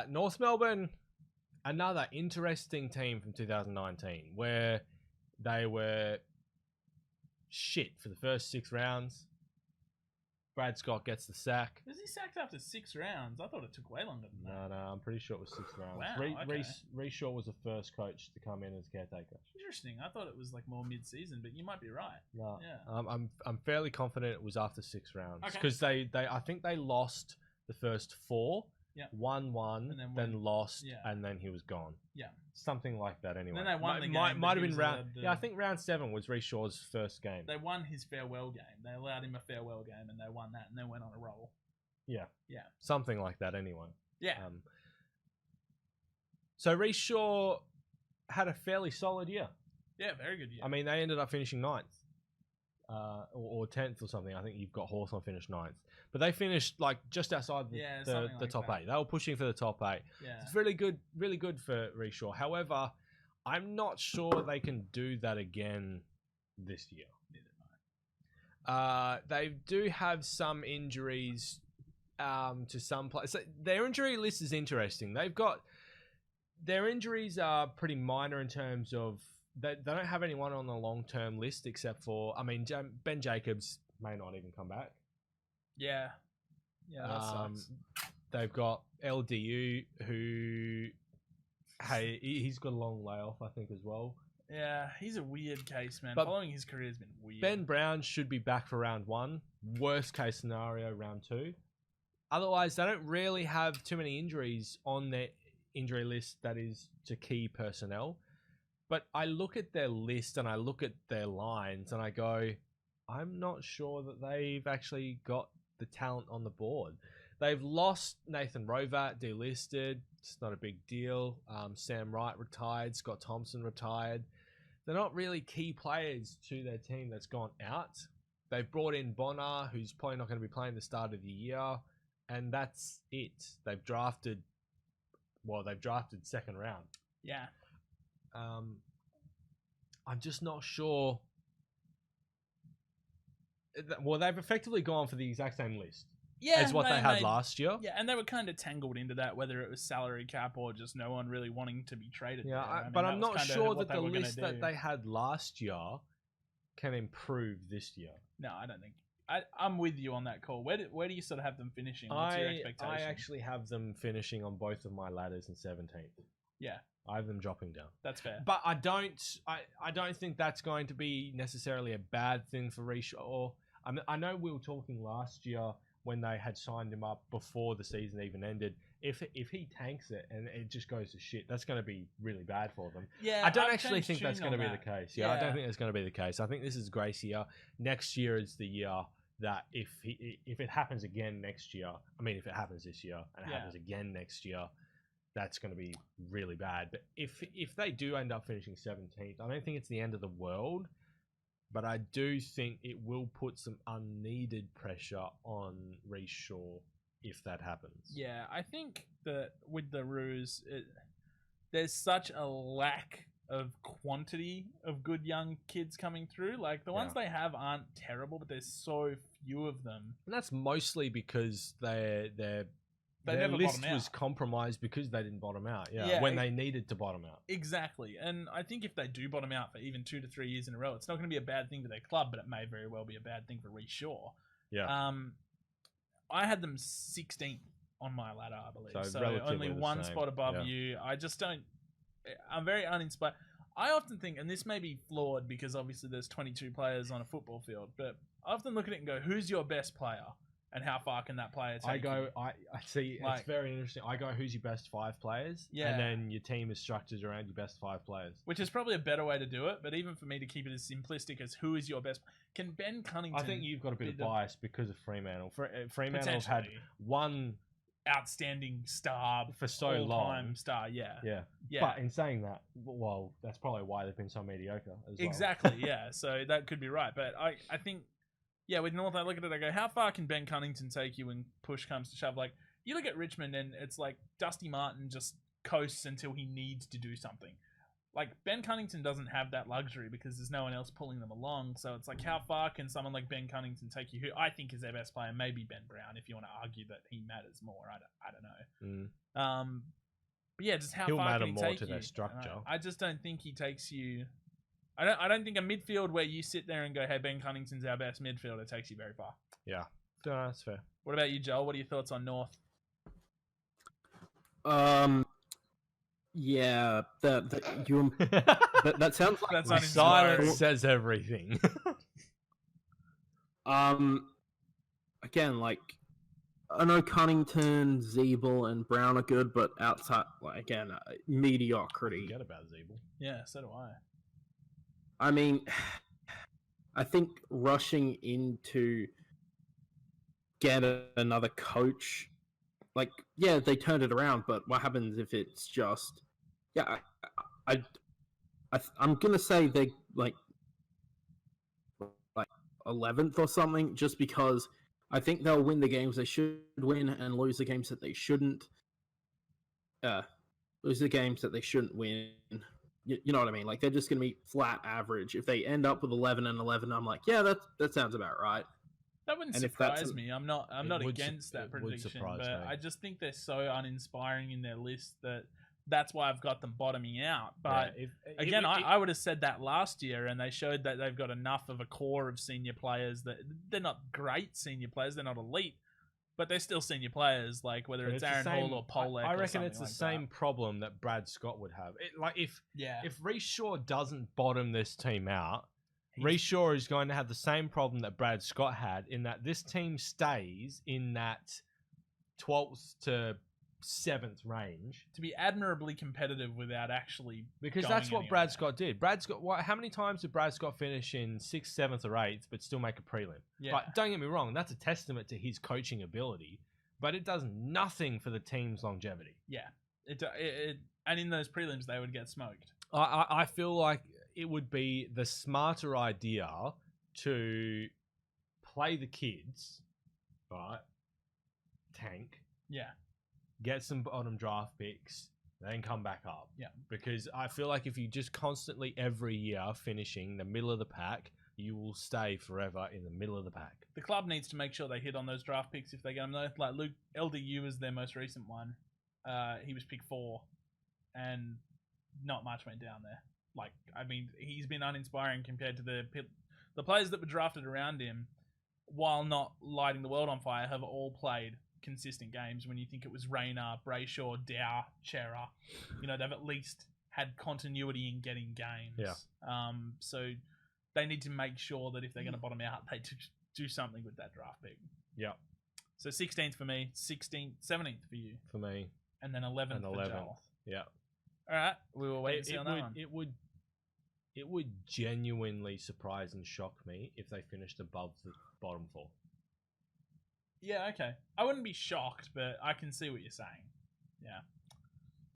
North Melbourne, another interesting team from 2019, where they were shit for the first 6 rounds. Brad Scott gets the sack. Was he sacked after 6 rounds? I thought it took way longer than that. No, I'm pretty sure it was 6 rounds. Wow, okay. Reece Shaw was the first coach to come in as caretaker. Interesting. I thought it was like more mid-season, but you might be right. No, Yeah. I'm fairly confident it was after 6 rounds Okay. because they I think they lost the first 4, Yeah. won one, And then lost, yeah. and then he was gone. Yeah. Something like that. Anyway, And then they won the game, Might but have he been was round. allowed Yeah, I think round 7 was Reece Shaw's first game. They won his farewell game. They allowed him a farewell game, and they won that, and then went on a roll. Yeah. Yeah. Something like that. Anyway. Yeah. So Reece Shaw had a fairly solid year. Yeah, very good year. I mean, they ended up finishing 9th. Or 10th or something. I think you've got Hawthorn finished 9th. But they finished like just outside the like top that. 8. They were pushing for the top 8. Yeah. It's really good for Reece Shaw. However, I'm not sure they can do that again this year. They do have some injuries to some players. So their injury list is interesting. Their injuries are pretty minor in terms of they don't have anyone on the long-term list except for, Ben Jacobs may not even come back. Yeah. Yeah, that sucks. They've got LDU who, he's got a long layoff, I think, as well. Yeah, he's a weird case, man. But Following his career has been weird. Ben Brown should be back for round 1. Worst case scenario, round 2. Otherwise, they don't really have too many injuries on their injury list that is to key personnel. But I look at their list and I look at their lines and I go, I'm not sure that they've actually got the talent on the board. They've lost Nathan Rovat, delisted. It's not a big deal. Sam Wright retired. Scott Thompson retired. They're not really key players to their team that's gone out. They've brought in Bonner, who's probably not going to be playing the start of the year. And that's it. They've drafted second round. Yeah. I'm just not sure. Well, they've effectively gone for the exact same list as what they had last year. Yeah, and they were kind of tangled into that, whether it was salary cap or just no one really wanting to be traded. Yeah, but I'm not sure that the list that they had last year can improve this year. No, I don't think. I'm with you on that call. Where do you sort of have them finishing? What's your expectation? I actually have them finishing on both of my ladders in 17th. Yeah. I have them dropping down. That's fair. But I don't think that's going to be necessarily a bad thing for Reece Shaw. I know we were talking last year when they had signed him up before the season even ended. If he tanks it and it just goes to shit, that's going to be really bad for them. Yeah, I don't actually think that's going to be the case. Yeah, I don't think that's going to be the case. I think this is Grace year. Next year is the year that if it happens again next year, if it happens this year and it happens again next year, that's going to be really bad. But if they do end up finishing 17th, I don't think it's the end of the world. But I do think it will put some unneeded pressure on Reece Shaw if that happens. Yeah, I think that with the Roos, there's such a lack of quantity of good young kids coming through. Like, the ones they have aren't terrible, but there's so few of them. And that's mostly because their never list bottom out. was compromised because they didn't bottom out. When they needed to bottom out. Exactly. And I think if they do bottom out for even 2 to 3 years in a row, it's not going to be a bad thing for their club, but it may very well be a bad thing for Reece Shaw. Yeah. I had them 16th on my ladder, I believe. So only the one same. spot above you. I just don't... I'm very uninspired. I often think, and this may be flawed because obviously there's 22 players on a football field, but I often look at it and go, who's your best player? And how far can that player take you? I see, it's very interesting. I go, who's your best 5 players? Yeah. And then your team is structured around your best 5 players. Which is probably a better way to do it, but even for me to keep it as simplistic as who is your best... Can Ben Cunnington... I think you've got a bit of bias because of Fremantle. Fremantle have had one... outstanding star for so long. Star, yeah. But in saying that, well, that's probably why they've been so mediocre as well. Exactly, yeah. So that could be right. But I think... Yeah, with North, I look at it, I go, how far can Ben Cunnington take you when push comes to shove? Like, you look at Richmond and it's like Dusty Martin just coasts until he needs to do something. like Ben Cunnington doesn't have that luxury because there's no one else pulling them along. So it's like, how far can someone like Ben Cunnington take you? Who I think is their best player, maybe Ben Brown, if you want to argue that he matters more. I don't know. But yeah, just how He'll far matter can he more take to you? their structure. I just don't think he takes you. I don't think a midfield where you sit there and go, "Hey, Ben Cunnington's our best midfielder," takes you very far. Yeah, no, that's fair. What about you, Joel? What are your thoughts on North? Yeah, that sounds like That's The uninspiring. silence says everything. Again, like I know Cunnington, Seasl, and Brown are good, but outside, like again, mediocrity. Forget about Zeeble. Yeah, so do I. I mean, I think rushing into get another coach, like yeah, they turned it around, but what happens if it's just I'm gonna say they like 11th or something, just because I think they'll win the games they should win and lose the games that they shouldn't. Lose the games that they shouldn't win. You know what I mean? Like they're just gonna be flat average. If they end up with 11-11, I'm like, yeah, that sounds about right. That wouldn't And if surprise that's me. I'm not against that it would prediction, surprise but me. I just think they're so uninspiring in their list that's why I've got them bottoming out. But Yeah, I would have said that last year, and they showed that they've got enough of a core of senior players that they're not great senior players, they're not elite, but they're still senior players. Like whether it's Aaron Hall or Polek. I or reckon it's something the like same that. problem that Brad Scott would have. If Yeah, Reece Shaw doesn't bottom this team out, Reece Shaw is going to have the same problem that Brad Scott had, in that this team stays in that 12th to 7th range, to be admirably competitive without actually because going that's what anywhere. Brad Scott did. Brad Scott, how many times did Brad Scott finish in 6th, 7th, or 8th, but still make a prelim? Yeah. Like, don't get me wrong, that's a testament to his coaching ability, but it does nothing for the team's longevity. Yeah, it and in those prelims they would get smoked. I feel like it would be the smarter idea to play the kids, right? Tank, Yeah, get some bottom draft picks, then come back up. Yeah. Because I feel like if you just constantly every year finishing the middle of the pack, you will stay forever in the middle of the pack. the club needs to make sure they hit on those draft picks if they get them though. Like Luke LDU was their most recent one. He was pick 4, and not much went down there. Like, I mean, he's been uninspiring compared to the players that were drafted around him. While not lighting the world on fire, have all played consistent games. When you think it was Rayner, Brayshaw, Dow, Chera, they've at least had continuity in getting games. Yeah. So they need to make sure that if they're going to bottom out, they do something with that draft pick. Yeah. So 16th for me, 17th for you, For me. and then 11th And for 11th. Joel. Yeah. All right, we will wait and see on that one. It would genuinely surprise and shock me if they finished above the bottom 4. Yeah, okay. I wouldn't be shocked, but I can see what you're saying. Yeah.